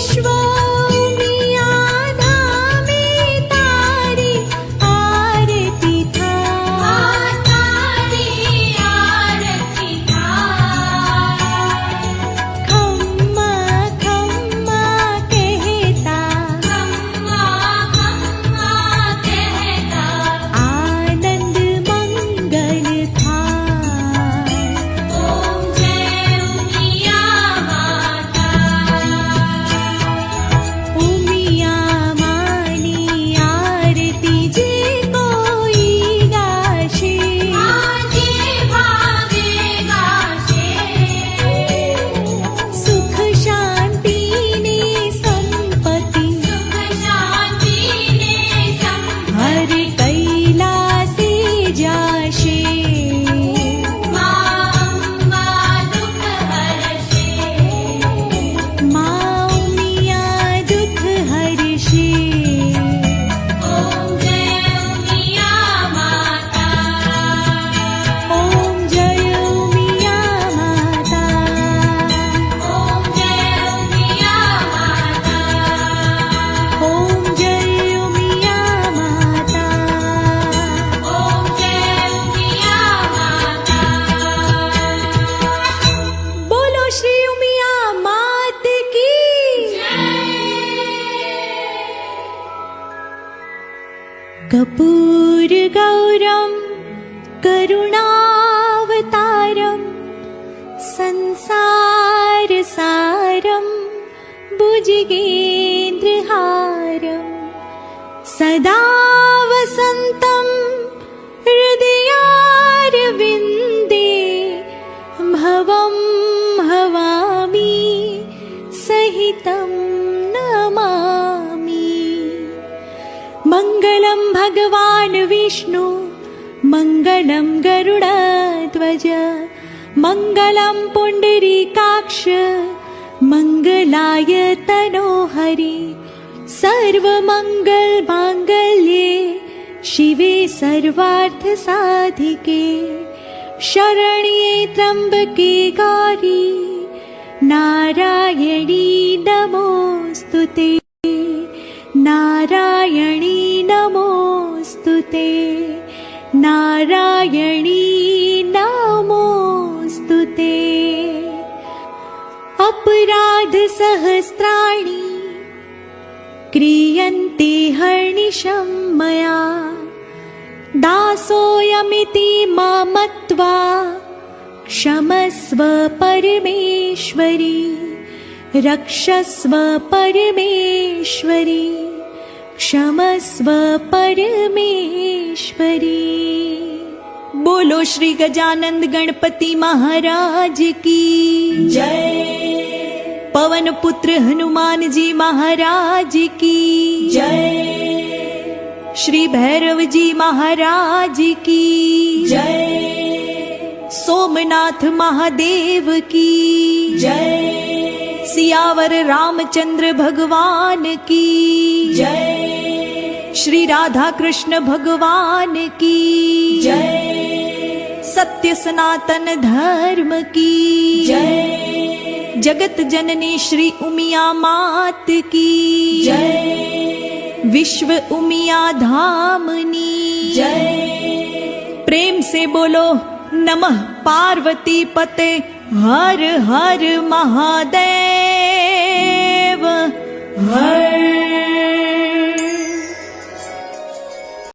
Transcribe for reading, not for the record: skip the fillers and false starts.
विश्व उमिया धामे तारी आरती थाय तारी आरती थाय खम्मा खम्मा कहता खम्मा खम्मा कहता आनंद मंगल थाय ओम जय उमिया माता उमिया मानी आरती जे कोई गाशे आजे भागे गाशे सुख शांति ने संपत्ति सुख शांति ने संपत्ति हर कैलासे जाशे माँ अम्मा दुख हरशे माँ उमिया दुख हरशे ओम जय उमिया माता ओम जय उमिया माता ओम जय उमिया माता ओम जय उमिया माता ओम जय उमिया माता बोलो श्री उमिया मात की कर्पूर गौरम करुणावतारम संसार सारम भुजगेन्द्रहारम सदा वसन्तं हृदयारविन्दे भवं भवामि सहितं नमामि मङ्गलं भगवान् विष्णु मङ्गलं गरुडध्वज मङ्गलं पुण्डरीकाक्ष मङ्गलाय तनोहरि सर्वमङ्गलमाङ्गल्ये शिवे सर्वार्थसाधिके शरण्ये त्र्यम्बके गौरी नारायणी नमोऽस्तुते नारायणी नमोऽस्तुते नारायणी नमोऽस्तुते अपराध सहस्राणि क्रियन्ते हर्निशं मया दासोऽयमिति मामत्वा क्षमस्व परमेश्वरी रक्षस्व परमेश्वरी क्षमस्व परमेश्वरी बोलो श्री गजानंद गणपति महाराज की जय पवन पुत्र हनुमान जी महाराज की जय श्री भैरव जी महाराज की जय सोमनाथ महादेव की जय सियावर रामचंद्र भगवान की जय श्री राधा कृष्ण भगवान की जय सत्य सनातन धर्म की जय जगत जननी श्री उमिया मात की जय विश्व उमिया धामनी जय प्रेम से बोलो नमः पार्वती पते हर हर महादेव हर